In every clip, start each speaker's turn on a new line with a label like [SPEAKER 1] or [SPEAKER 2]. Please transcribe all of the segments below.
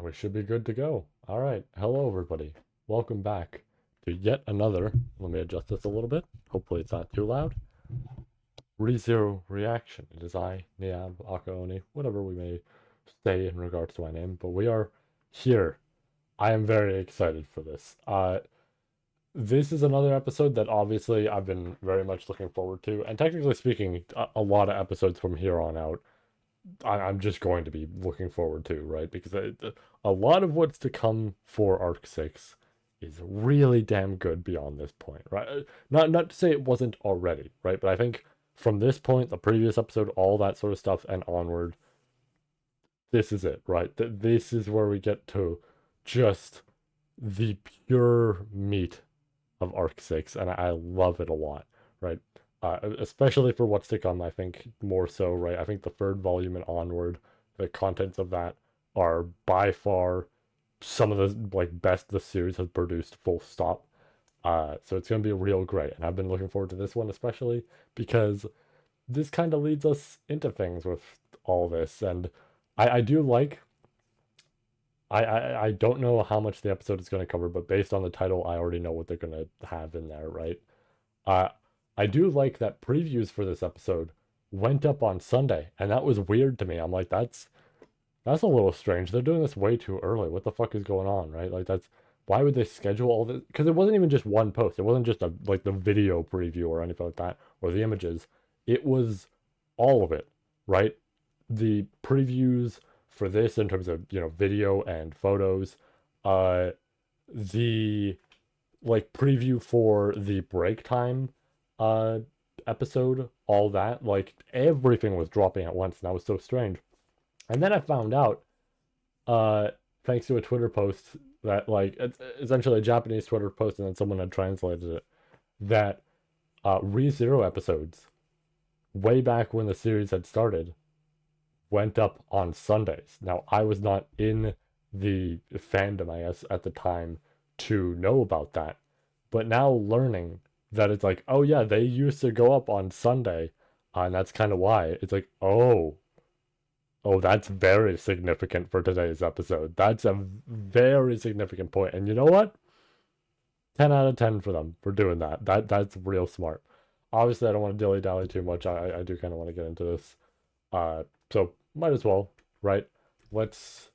[SPEAKER 1] We should be good to go. All right. Hello, everybody. Welcome back to yet another. Let me adjust this a little bit. Hopefully, it's not too loud. ReZero reaction. It is I, Niab, Akaoni, whatever we may say in regards to my name, but we are here. I am very excited for this. This is another episode that obviously I've been very much looking forward to, and technically speaking, a lot of episodes from here on out I'm just going to be looking forward to, right? Because a lot of what's to come for Arc 6 is really damn good beyond this point, right? Not to say it wasn't already, right? But I think from this point, the previous episode, all that sort of stuff, and onward, this is it, right? This is where we get to just the pure meat of Arc 6, and I love it a lot, right? Especially for what's to come, I think more so, right? I think the third volume and onward, the contents of that are by far some of the best the series has produced, full stop. So it's gonna be real great, and I've been looking forward to this one especially because this kind of leads us into things with all this, and I do like. I don't know how much the episode is going to cover, but based on the title, I already know what they're going to have in there, right? Uh, I do like that previews for this episode went up on Sunday, and that was weird to me. I'm like, that's a little strange. They're doing this way too early. What the fuck is going on, right? Like that's why would they schedule all this? Because it wasn't even just one post. It wasn't just like the video preview or anything like that or the images. It was all of it, right? The previews for this in terms of video and photos, uh, the preview for the break time uh episode, all that, like everything was dropping at once, and that was so strange. And then I found out, uh thanks to a Twitter post that it's essentially a Japanese Twitter post, and then someone had translated it, that ReZero episodes way back when the series had started went up on Sundays. Now I was not in the fandom, I guess, at the time to know about that, but now learning that it's like, oh yeah, they used to go up on Sunday, and that's kind of why. It's like, oh, that's very significant for today's episode. That's a very significant point. And you know what? 10 out of 10 for them for doing that. That's real smart. Obviously, I don't want to dilly dally too much. I do kind of want to get into this. So might as well, right? Let's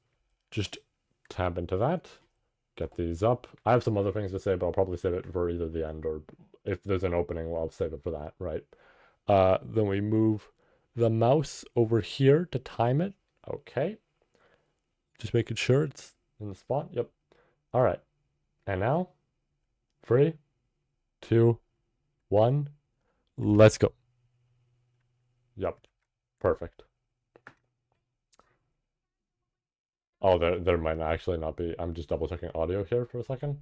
[SPEAKER 1] just tab into that. Get these up. I have some other things to say, but I'll probably save it for either the end or if there's an opening, well, I'll save it for that, right? Then we move the mouse over here to time it. Okay. Just making sure it's in the spot. Yep. All right. And now, 3, 2, 1, let's go. Yep. Perfect. Oh, there might actually not be. I'm just double checking audio here for a second.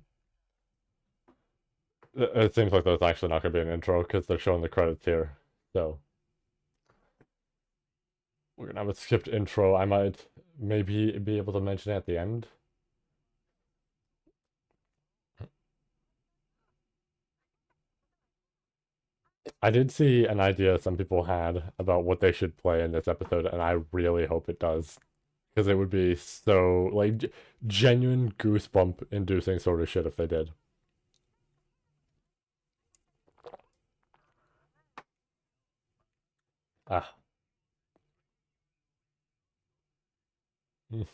[SPEAKER 1] It seems like there's actually not going to be an intro because they're showing the credits here. So we're going to have a skipped intro. I might maybe be able to mention it at the end. I did see an idea some people had about what they should play in this episode, and I really hope it does. Because it would be so, genuine goosebump inducing sort of shit if they did. Ah. Mm.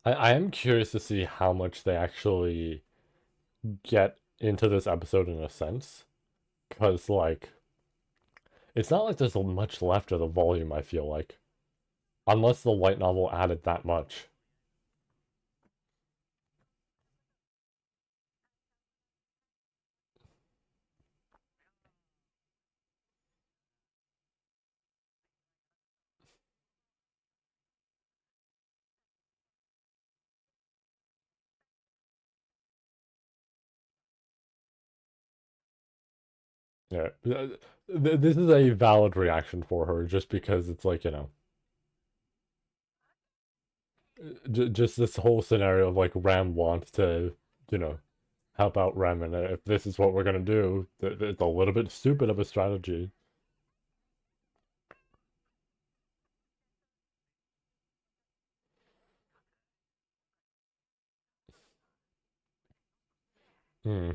[SPEAKER 1] I am curious to see how much they actually get into this episode in a sense. Because, it's not like there's much left of the volume, I feel like. Unless the light novel added that much. Yeah. This is a valid reaction for her just because it's like, just this whole scenario of like Ram wants to, you know, help out Rem, and if this is what we're gonna do, it's a little bit stupid of a strategy. Hmm.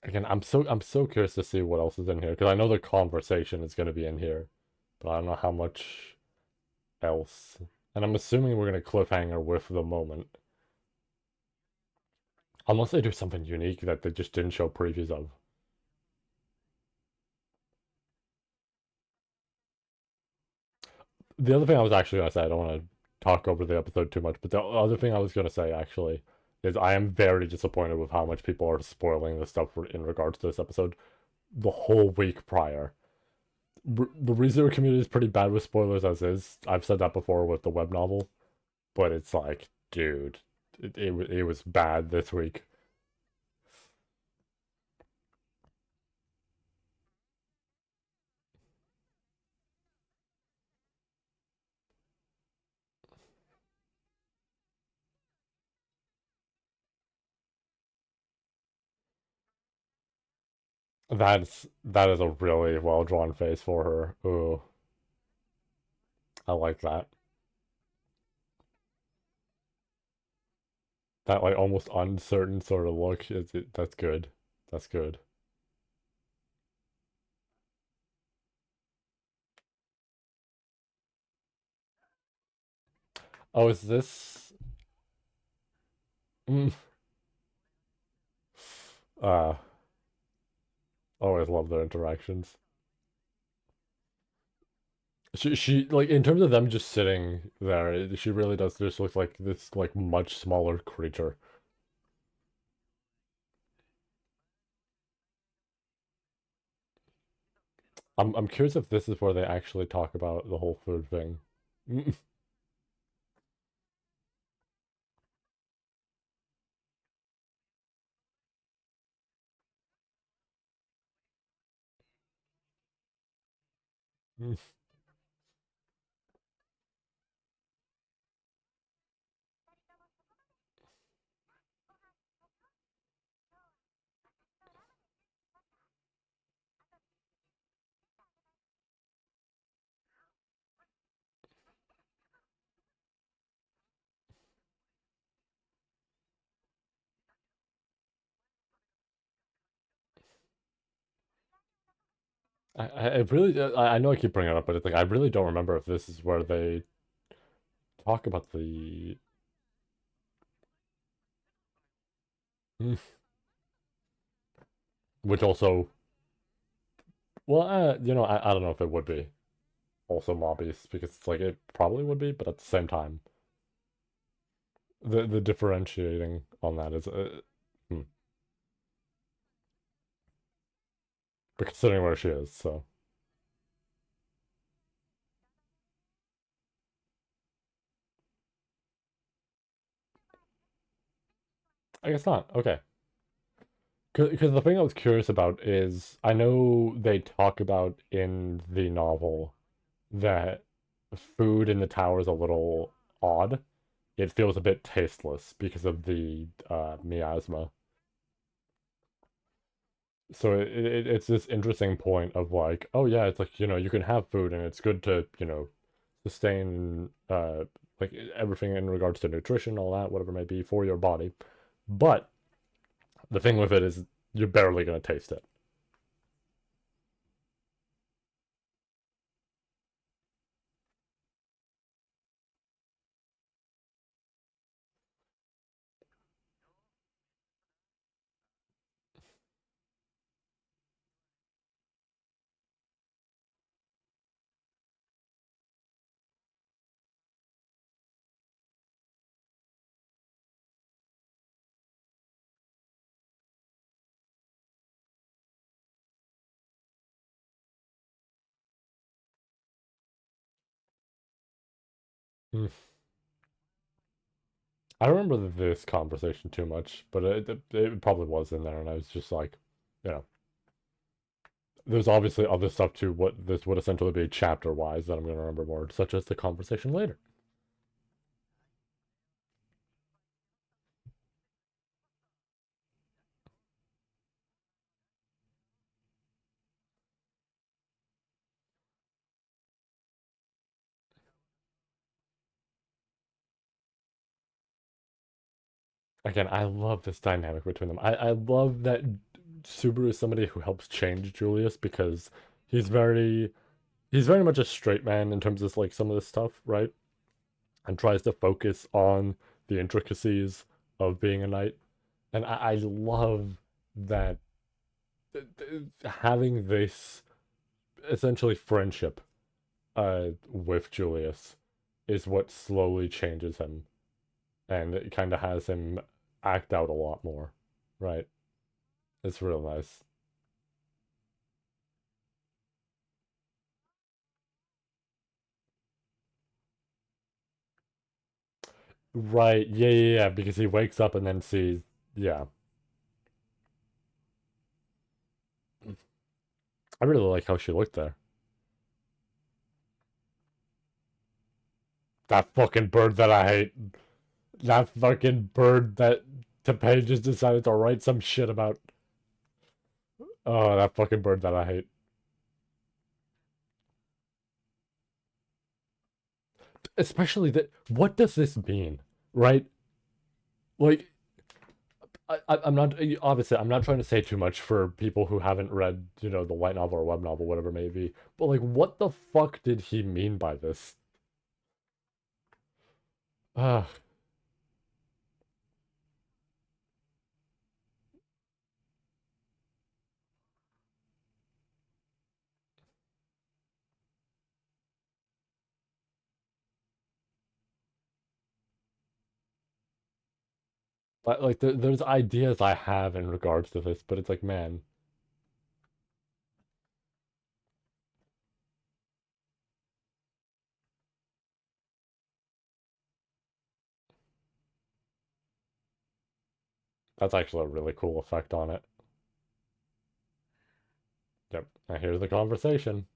[SPEAKER 1] Again, I'm so curious to see what else is in here because I know the conversation is gonna be in here, but I don't know how much else. And I'm assuming we're gonna cliffhanger with the moment, unless they do something unique that they just didn't show previews of. The other thing I was actually gonna say, I don't want to talk over the episode too much, but the other thing I was gonna say actually is I am very disappointed with how much people are spoiling the stuff in regards to this episode the whole week prior. The ReZero community is pretty bad with spoilers as is. I've said that before with the web novel, but it's like, dude, it was bad this week. That is a really well drawn face for her. Ooh, I like that. That like almost uncertain sort of look. That's good. That's good. Oh, is this? Mm, uh, always love their interactions. She like in terms of them just sitting there, she really does just look like this like much smaller creature. I'm curious if this is where they actually talk about the whole food thing. I really I know I keep bringing it up, but it's like I really don't remember if this is where they talk about the which also well I don't know if it would be also mobbies because it's like it probably would be, but at the same time the differentiating on that is hmm. But considering where she is, so I guess not. Okay. Because the thing I was curious about is I know they talk about in the novel that food in the tower is a little odd. It feels a bit tasteless because of the miasma. So it's this interesting point of like, oh yeah, it's like, you can have food and it's good to, sustain like everything in regards to nutrition, all that, whatever it may be for your body. But the thing with it is you're barely gonna taste it. Hmm. I don't remember this conversation too much, but it probably was in there, and I was just like, you know, there's obviously other stuff too. What this would essentially be chapter wise that I'm going to remember more, such as the conversation later. Again, I love this dynamic between them. I love that Subaru is somebody who helps change Julius because he's very he's very much a straight man in terms of like some of this stuff, right? And tries to focus on the intricacies of being a knight. And I love that having this essentially friendship with Julius is what slowly changes him, and it kind of has him act out a lot more, right? It's real nice. Right, yeah, yeah, yeah, because he wakes up and then sees, yeah. I really like how she looked there. That fucking bird that I hate. That fucking bird that Topay just decided to write some shit about. Oh, that fucking bird that I hate. Especially that, what does this mean, right? Like, I'm not, obviously, I'm not trying to say too much for people who haven't read, the light novel or web novel, whatever it may be. But, like, what the fuck did he mean by this? Ugh. Like, there's ideas I have in regards to this, but it's like, man, that's actually a really cool effect on it. Yep. Now here's the conversation.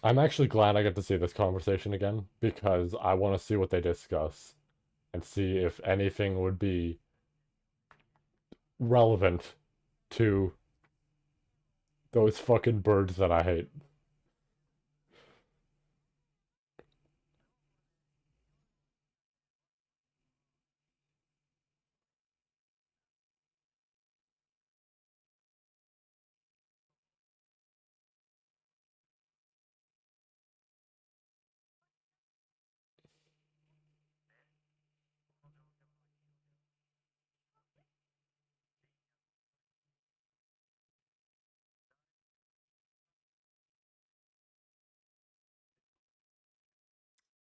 [SPEAKER 1] I'm actually glad I get to see this conversation again because I want to see what they discuss and see if anything would be relevant to those fucking birds that I hate.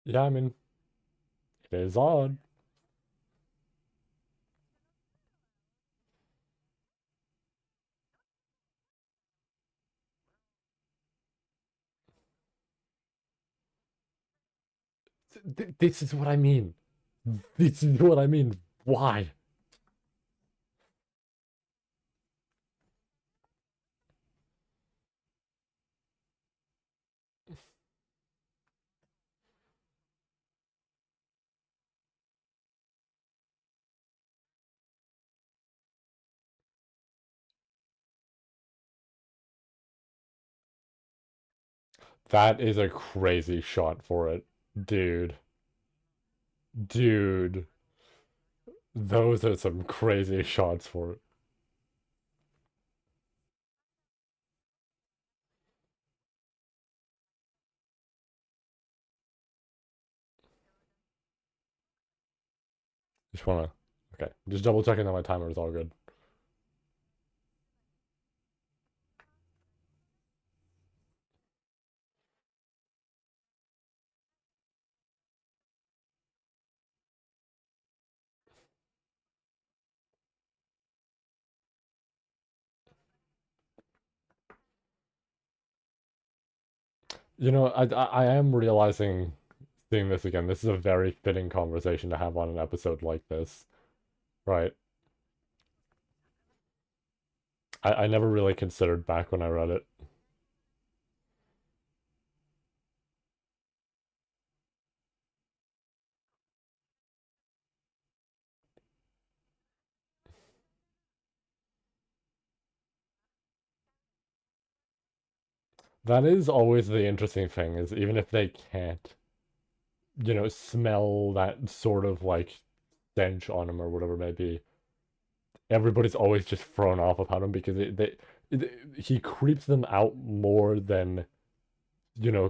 [SPEAKER 1] Yeah, I mean, it is odd. This is what I mean. This is what I mean. Why? That is a crazy shot for it. Dude. Dude. Those are some crazy shots for it. Just wanna. Okay. Just double checking that my timer is all good. I am realizing seeing this again. This is a very fitting conversation to have on an episode like this, right? I never really considered back when I read it. That is always the interesting thing, is even if they can't, smell that sort of like stench on him or whatever it may be, everybody's always just thrown off about him because he creeps them out more than,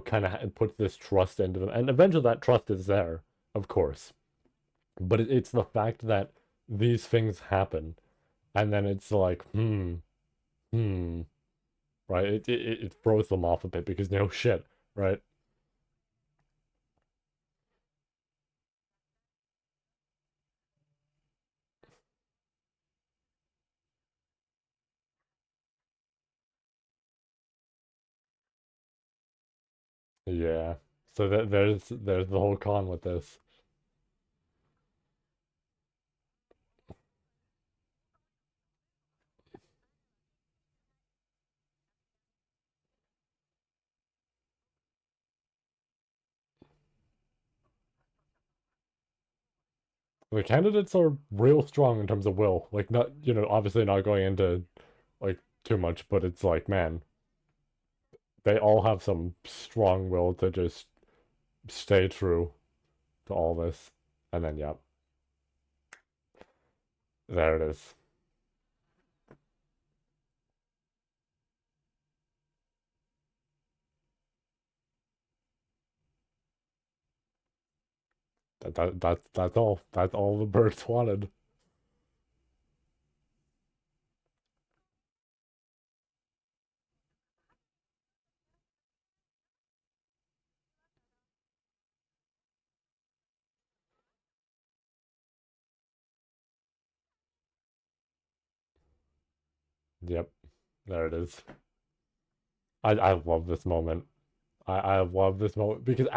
[SPEAKER 1] kind of puts this trust into them. And eventually that trust is there, of course. But it's the fact that these things happen, and then it's like, hmm, right? It throws them off a bit because no shit, right? Yeah. So there's the whole con with this. The candidates are real strong in terms of will. Like not, obviously not going into like too much, but it's like, man, they all have some strong will to just stay true to all this. And then yeah, there it is. That's all. That's all the birds wanted. Yep, there it is. I love this moment. I love this moment because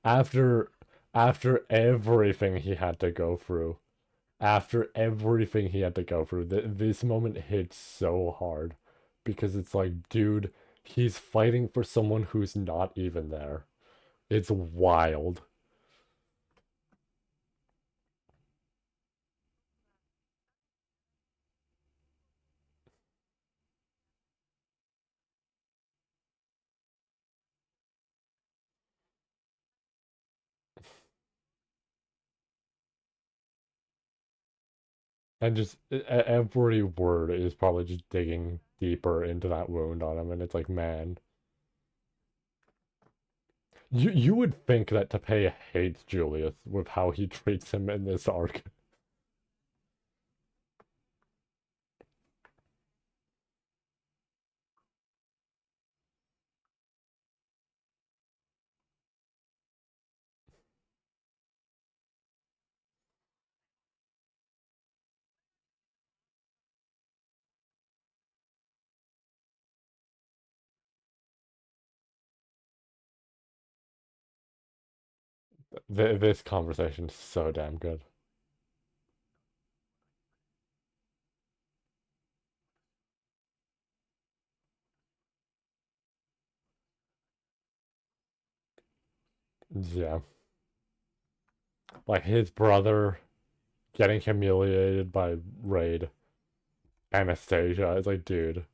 [SPEAKER 1] after after everything he had to go through, after everything he had to go through, this moment hits so hard because it's like, dude, he's fighting for someone who's not even there. It's wild. And just every word is probably just digging deeper into that wound on him, and it's like, man, you would think that Tapei hates Julius with how he treats him in this arc. This conversation is so damn good. Yeah, like his brother getting humiliated by Raid, Anastasia. It's like, dude,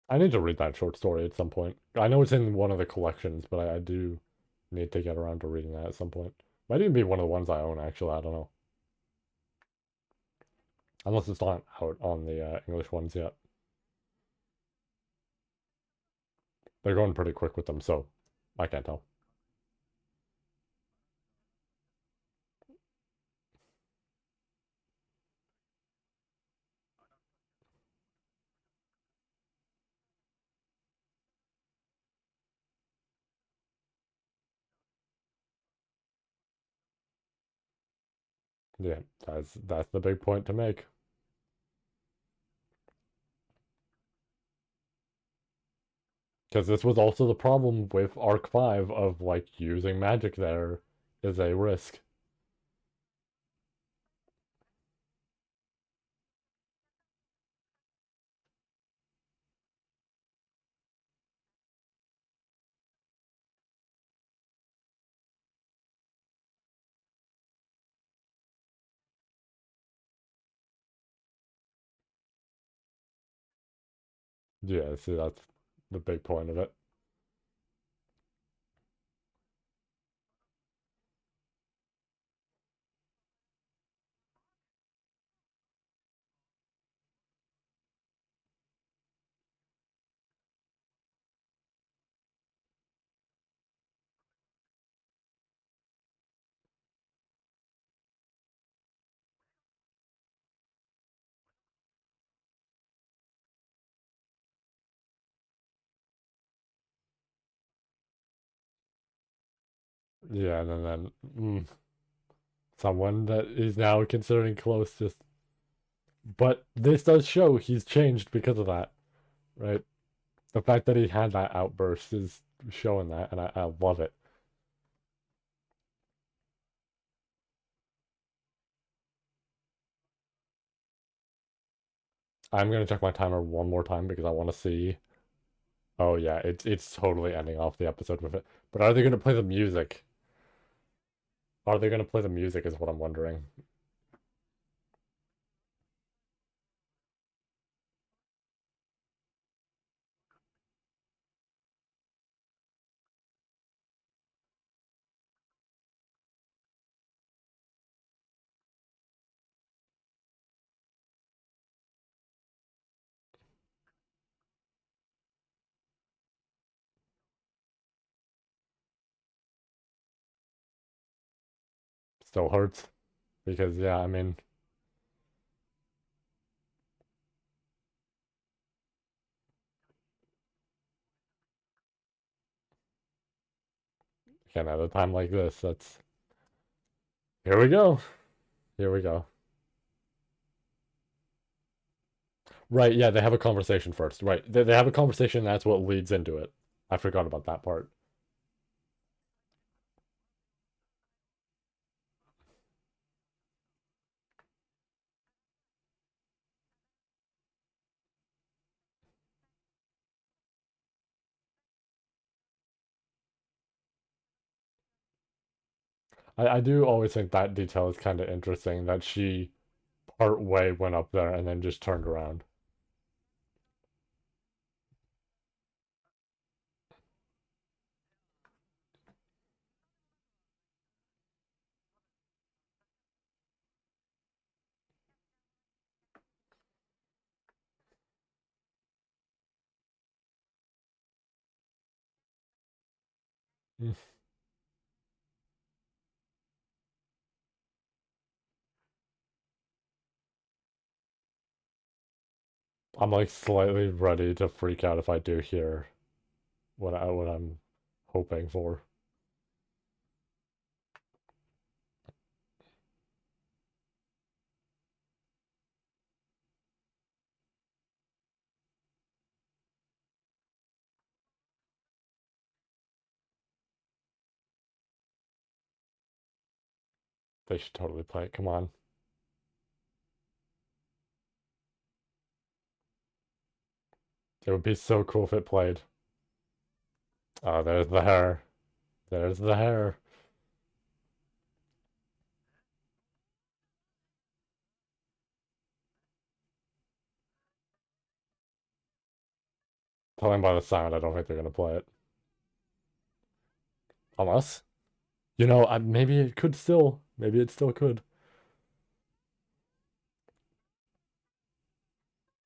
[SPEAKER 1] I need to read that short story at some point. I know it's in one of the collections, but I do need to get around to reading that at some point. Might even be one of the ones I own, actually. I don't know. Unless it's not out on the English ones yet. They're going pretty quick with them, so I can't tell. Yeah, that's the big point to make. Because this was also the problem with Arc 5 of like using magic there is a risk. Yeah, see, that's the big point of it. Yeah, and then someone that he's now considering close just. But this does show he's changed because of that, right? The fact that he had that outburst is showing that, and I love it. I'm gonna check my timer one more time because I want to see. Oh yeah, it's totally ending off the episode with it. But are they gonna play the music? Are they gonna play the music? Is what I'm wondering. Still hurts because yeah, I mean, again at a time like this, that's here we go. Here we go. Right, yeah, they have a conversation first. Right, they have a conversation. That's what leads into it. I forgot about that part. I do always think that detail is kind of interesting that she part way went up there and then just turned around. Mm. I'm like slightly ready to freak out if I do hear what I'm hoping for. They should totally play it. Come on. It would be so cool if it played. Oh, there's the hair. There's the hair. Telling by the sound, I don't think they're gonna play it. Unless, maybe it could still. Maybe it still could.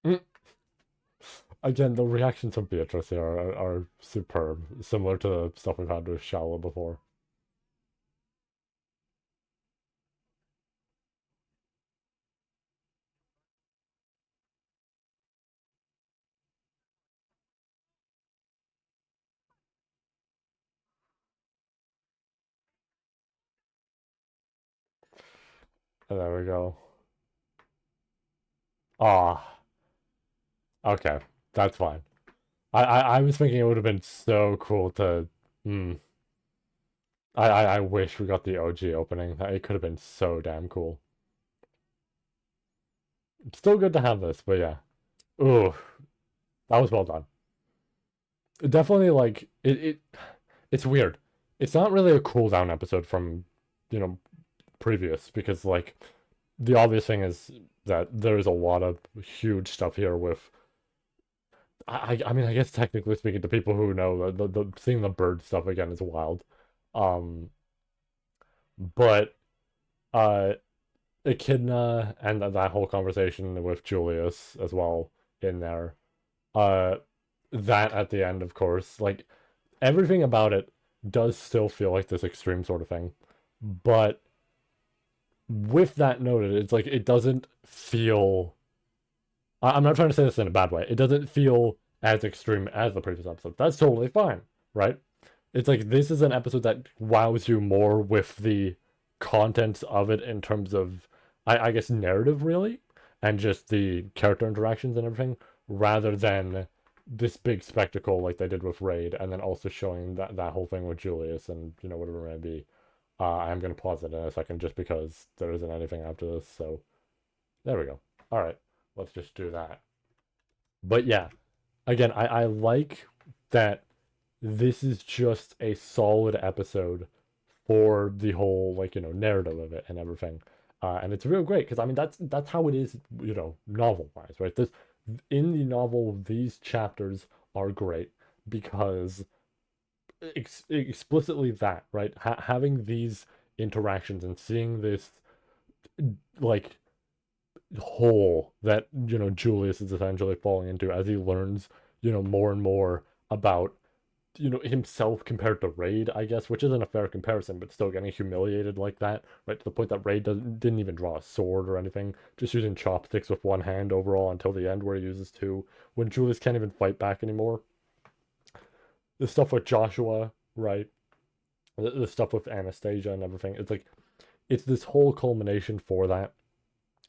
[SPEAKER 1] Mm. Again, the reactions from Beatrice here are superb, similar to the stuff we've had with Shala before. There we go. Ah, okay. That's fine. I was thinking it would have been so cool to. Hmm. I wish we got the OG opening. It could have been so damn cool. Still good to have this, but yeah. Ooh, that was well done. Definitely like it's weird. It's not really a cooldown episode from, you know, previous because like the obvious thing is that there's a lot of huge stuff here with I mean I guess technically speaking to people who know the seeing the bird stuff again is wild. Um but uh Echidna and that whole conversation with Julius as well in there. Uh that at the end of course, like everything about it does still feel like this extreme sort of thing. But with that noted, it's like it doesn't feel. I'm not trying to say this in a bad way. It doesn't feel as extreme as the previous episode. That's totally fine, right? It's like this is an episode that wows you more with the contents of it in terms of, I guess, narrative, really, and just the character interactions and everything, rather than this big spectacle like they did with Raid, and then also showing that whole thing with Julius and whatever it may be. I'm gonna pause it in a second just because there isn't anything after this. So there we go. All right, let's just do that. But yeah, again, I like that this is just a solid episode for the whole like narrative of it and everything, and it's real great because I mean that's how it is novel wise, right? This in the novel these chapters are great because explicitly that right having these interactions and seeing this like hole that Julius is essentially falling into as he learns more and more about himself compared to Raid, I guess, which isn't a fair comparison, but still getting humiliated like that, right? To the point that Raid didn't even draw a sword or anything, just using chopsticks with one hand overall until the end where he uses two. When Julius can't even fight back anymore. The stuff with Joshua, right? The stuff with Anastasia and everything. It's like it's this whole culmination for that.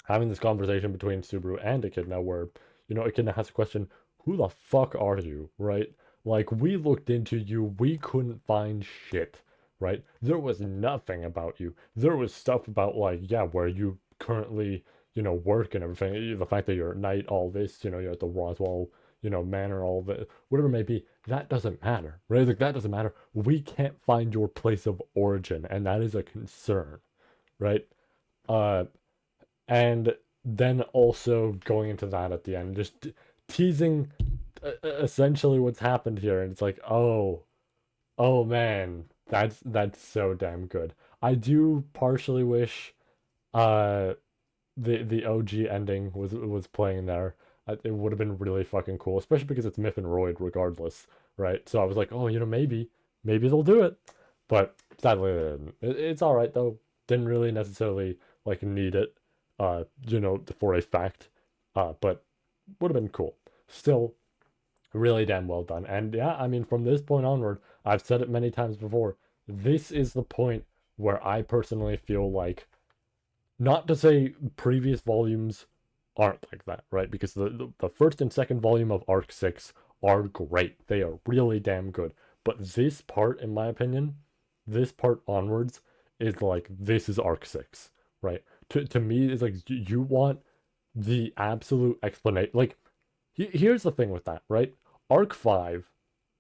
[SPEAKER 1] Having this conversation between Subaru and Echidna where, Echidna has a question, who the fuck are you, right? Like, we looked into you, we couldn't find shit, right? There was nothing about you. There was stuff about, like, yeah, where you currently, work and everything. The fact that you're at night, all this, you're at the Roswell, manor, all the, whatever it may be, that doesn't matter, right? Like, that doesn't matter. We can't find your place of origin, and that is a concern, right? Uh, and then also going into that at the end, just teasing essentially what's happened here, and it's like, oh man, that's so damn good. I do partially wish uh the OG ending was playing there. It would have been really fucking cool, especially because it's Myth and Royd regardless, right? So I was like, oh, maybe they'll do it, but sadly they didn't. It's all right though. Didn't really necessarily like need it, for a fact, but would have been cool. Still, really damn well done. And yeah, I mean, from this point onward, I've said it many times before. This is the point where I personally feel like not to say previous volumes aren't like that, right? Because the first and second volume of Arc 6 are great. They are really damn good. But this part, in my opinion, this part onwards is like, this is Arc 6, right? To me, it's like, you want the absolute explanation. Like, here's the thing with that, right? Arc 5,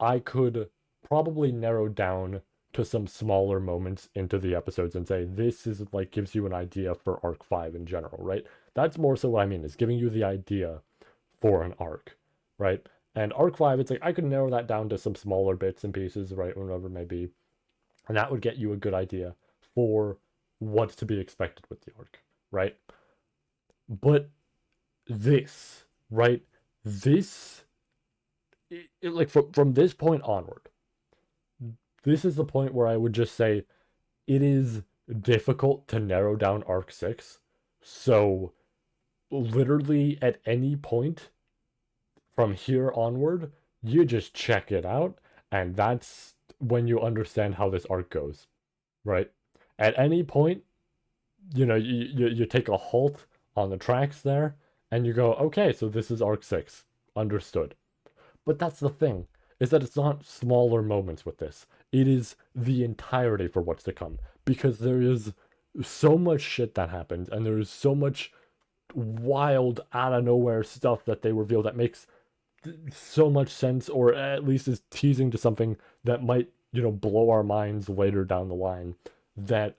[SPEAKER 1] I could probably narrow down to some smaller moments into the episodes and say this is like gives you an idea for arc 5 in general, right? That's more so what I mean is giving you the idea for an arc, right? And arc 5, it's like I could narrow that down to some smaller bits and pieces, right? Whatever it may be. And that would get you a good idea for what's to be expected with the arc, right? But this, right? This, like from this point onward, this is the point where I would just say it is difficult to narrow down arc 6. So literally at any point from here onward, you just check it out, and that's when you understand how this arc goes, right? At any point, you take a halt on the tracks there, and you go, okay, so this is arc 6. Understood. But that's the thing, is that it's not smaller moments with this. It is the entirety for what's to come. Because there is so much shit that happens, and there is so much wild, out of nowhere stuff that they reveal that makes so much sense, or at least is teasing to something that might, blow our minds later down the line. That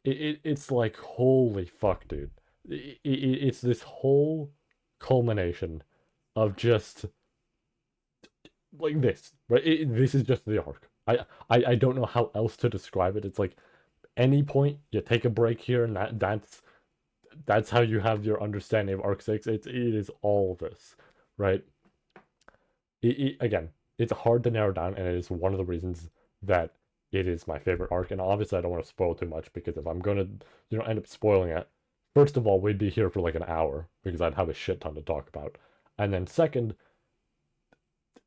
[SPEAKER 1] it's like, holy fuck, dude. It's this whole culmination of just like this, right? This is just the arc. I don't know how else to describe it. It's like any point you take a break here, and that's how you have your understanding of arc 6. It is all this, right? Again, it's hard to narrow down, and it is one of the reasons that it is my favorite arc. And obviously, I don't want to spoil too much, because if I'm gonna, end up spoiling it, first of all, we'd be here for like an hour because I'd have a shit ton to talk about, and then second,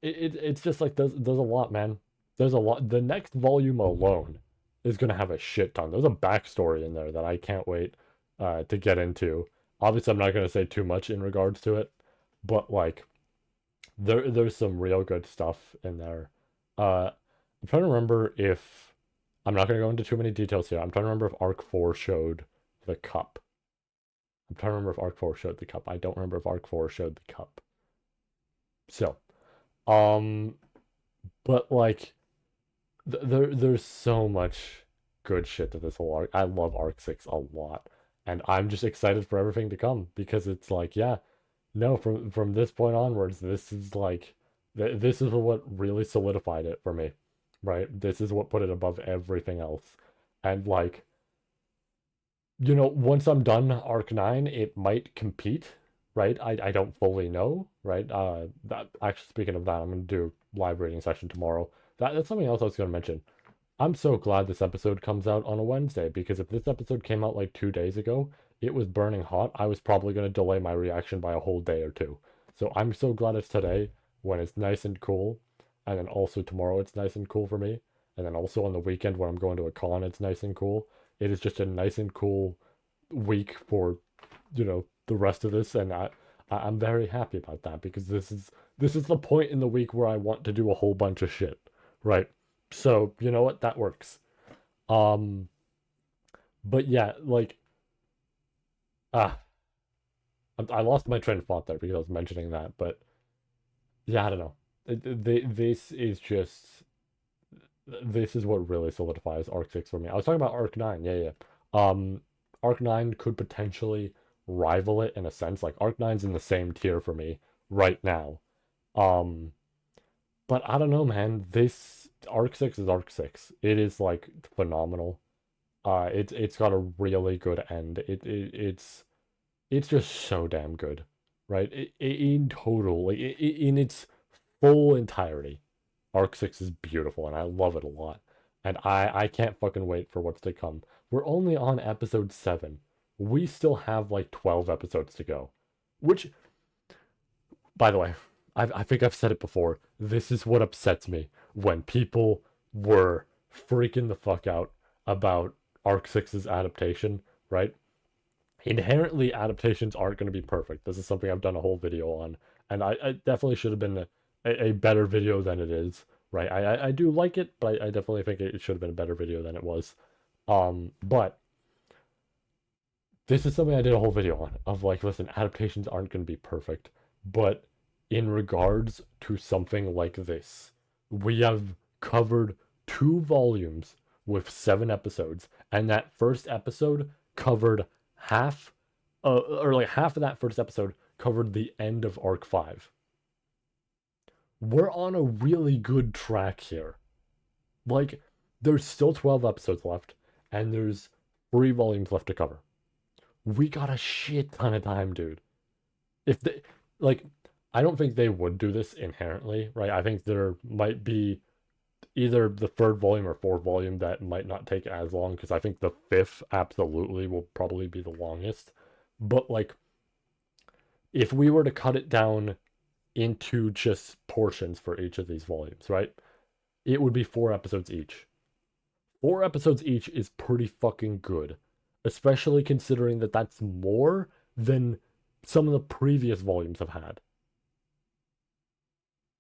[SPEAKER 1] it's just like there's a lot, man. There's a lot. The next volume alone is gonna have a shit ton. There's a backstory in there that I can't wait to get into. Obviously, I'm not gonna say too much in regards to it, but like there's some real good stuff in there. I'm trying to remember if I'm not gonna go into too many details here. I'm trying to remember if Arc 4 showed the cup. I'm trying to remember if Arc 4 showed the cup. I don't remember if Arc 4 showed the cup. So, um, but like there's so much good shit to this whole arc. I love Arc 6 a lot. And I'm just excited for everything to come, because it's like, yeah, no, from this point onwards, this is like this is what really solidified it for me, right? This is what put it above everything else. And like, once I'm done Arc 9, it might compete, right? I don't fully know, right? That actually, speaking of that, I'm gonna do a live reading session tomorrow. That's something else I was gonna mention. I'm so glad this episode comes out on a Wednesday, because if this episode came out like 2 days ago, it was burning hot. I was probably going to delay my reaction by a whole day or two. So I'm so glad it's today when it's nice and cool. And then also tomorrow it's nice and cool for me. And then also on the weekend when I'm going to a con, it's nice and cool. It is just a nice and cool week for, the rest of this. And I'm very happy about that, because this is the point in the week where I want to do a whole bunch of shit, right? So, you know what? That works. Um, but yeah, like, ah, I lost my train of thought there because I was mentioning that. But yeah, I don't know. This is what really solidifies Arc 6 for me. I was talking about Arc 9. Yeah, yeah. Arc 9 could potentially rival it in a sense. Like, Arc 9's in the same tier for me right now. Um, but I don't know, man. This Arc 6 is Arc 6. It is like phenomenal. It's got a really good end. It's just so damn good, right? In total, like in its full entirety, Arc 6 is beautiful, and I love it a lot. And I can't fucking wait for what's to come. We're only on episode 7. We still have like 12 episodes to go. Which, by the way, I think I've said it before. This is what upsets me when people were freaking the fuck out about Arc 6's adaptation, right? Inherently, adaptations aren't going to be perfect. This is something I've done a whole video on, and I definitely should have been a better video than it is, right? I do like it, but I definitely think it should have been a better video than it was. But this is something I did a whole video on, of like, listen, adaptations aren't going to be perfect, but in regards to something like this, we have covered 2 volumes with 7 episodes, and that first episode covered half, or like half of that first episode covered the end of Arc 5. We're on a really good track here. Like, there's still 12 episodes left, and there's 3 volumes left to cover. We got a shit ton of time, dude. If they, like, I don't think they would do this inherently, right? I think there might be either the third volume or fourth volume that might not take as long, because I think the fifth absolutely will probably be the longest. But like, if we were to cut it down into just portions for each of these volumes, right? It would be 4 episodes each. 4 episodes each is pretty fucking good, especially considering that that's more than some of the previous volumes have had.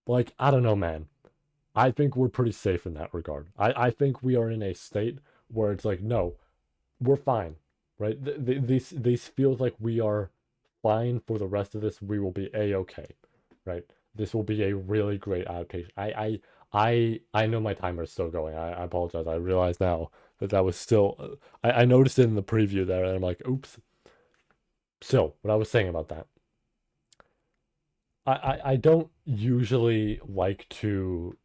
[SPEAKER 1] Like, I don't know, man. I think we're pretty safe in that regard. I think we are in a state where it's like, no, we're fine, right? This feels like we are fine for the rest of this. We will be a-okay, right? This will be a really great adaptation. I know my timer is still going. I apologize. I realize now that that was still. I noticed it in the preview there, and I'm like, oops. So what I was saying about that, I don't usually like to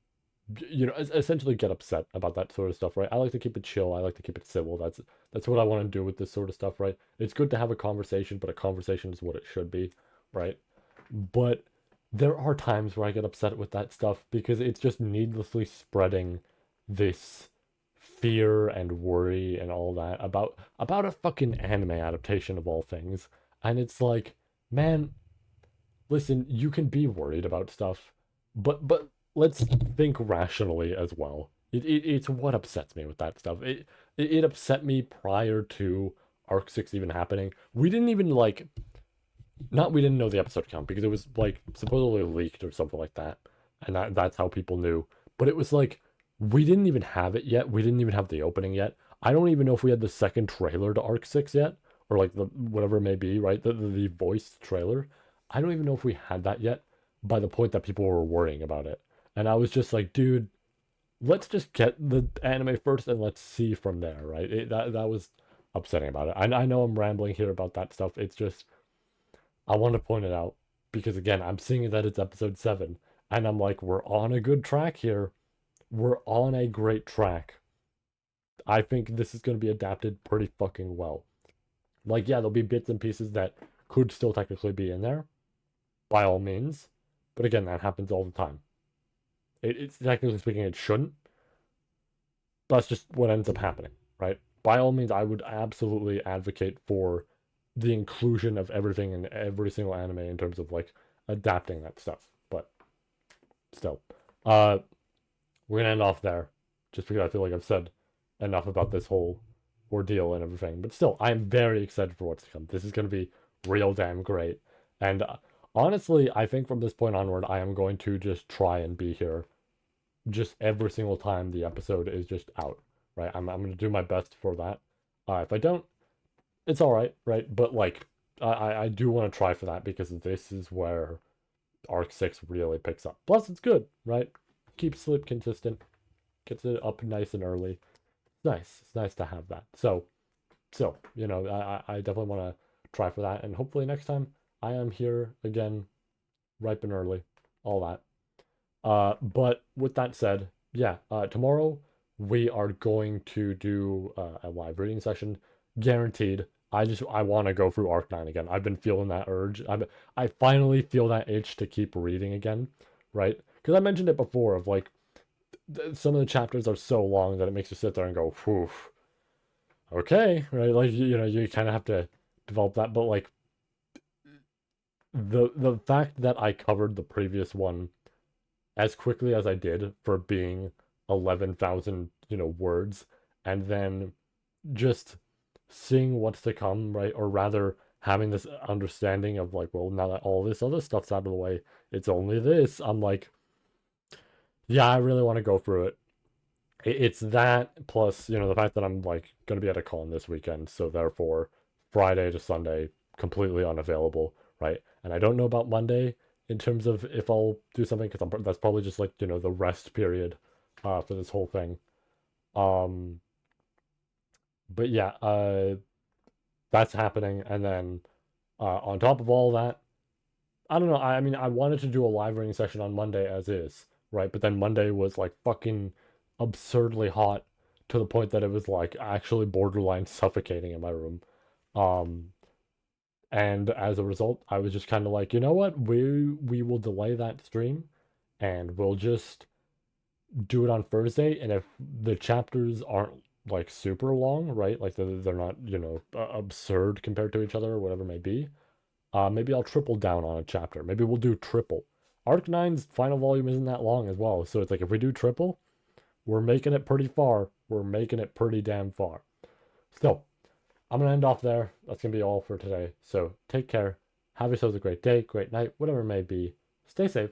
[SPEAKER 1] essentially get upset about that sort of stuff, right? I like to keep it chill. I like to keep it civil. That's what I want to do with this sort of stuff, right? It's good to have a conversation, but a conversation is what it should be, right? But there are times where I get upset with that stuff because it's just needlessly spreading this fear and worry and all that about a fucking anime adaptation of all things. And it's like, man, listen, you can be worried about stuff, but let's think rationally as well. It's what upsets me with that stuff. It upset me prior to Arc 6 even happening. We didn't even like not we didn't know the episode count because it was like supposedly leaked or something like that. And that's how people knew. But it was like we didn't even have it yet. We didn't even have the opening yet. I don't even know if we had the second trailer to Arc 6 yet or like the whatever it may be, right? The voiced trailer. I don't even know if we had that yet by the point that people were worrying about it. And I was just like, dude, let's just get the anime first and let's see from there, right? That was upsetting about it. I know I'm rambling here about that stuff. It's just I want to point it out because again, I'm seeing that it's episode 7 and I'm like, we're on a good track here. We're on a great track. I think this is going to be adapted pretty fucking well. Like, yeah, there'll be bits and pieces that could still technically be in there, by all means. But again, that happens all the time. It's technically speaking, it shouldn't. That's just what ends up happening, right? By all means, I would absolutely advocate for the inclusion of everything in every single anime in terms of like adapting that stuff. But still, uh, we're gonna end off there, just because I feel like I've said enough about this whole ordeal and everything. But still, I'm very excited for what's to come. This is gonna be real damn great. And honestly, I think from this point onward, I am going to just try and be here just every single time the episode is just out, right? I'm going to do my best for that. If I don't, it's all right, right? But like, I do want to try for that because this is where Arc 6 really picks up. Plus, it's good, right? Keeps sleep consistent, gets it up nice and early. Nice. It's nice to have that. So I definitely want to try for that, and hopefully next time I am here again, ripe and early, all that. But with that said, yeah, tomorrow we are going to do a live reading session, guaranteed. I want to go through Arc 9 again. I've been feeling that urge. I finally feel that itch to keep reading again, right? Because I mentioned it before of like some of the chapters are so long that it makes you sit there and go, whew, okay, right? Like you kind of have to develop that, but like the fact that I covered the previous one as quickly as I did for being 11,000, words, and then just seeing what's to come, right? Or rather, having this understanding of like, well, now that all this other stuff's out of the way, it's only this. I'm like, yeah, I really want to go through it. It's that plus, the fact that I'm like going to be at a con this weekend, so therefore, Friday to Sunday, completely unavailable, right? And I don't know about Monday in terms of if I'll do something because that's probably just like the rest period for this whole thing. Um, but yeah, that's happening, and then on top of all that, I don't know. I mean, I wanted to do a live reading session on Monday as is, right? But then Monday was like fucking absurdly hot to the point that it was like actually borderline suffocating in my room. Um, and as a result, I was just kind of like, you know what? We will delay that stream and we'll just do it on Thursday. And if the chapters aren't like super long, right? Like they're not, absurd compared to each other or whatever it may be, maybe I'll triple down on a chapter. Maybe we'll do triple. Arc 9's final volume isn't that long as well. So it's like if we do triple, we're making it pretty far. We're making it pretty damn far. Still, I'm gonna end off there. That's gonna be all for today. So take care. Have yourselves a great day, great night, whatever it may be. Stay safe,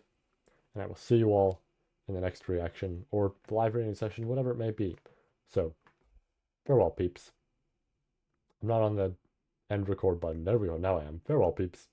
[SPEAKER 1] and I will see you all in the next reaction or the live reading session, whatever it may be. So farewell, peeps. I'm not on the end record button. There we go. Now I am. Farewell, peeps.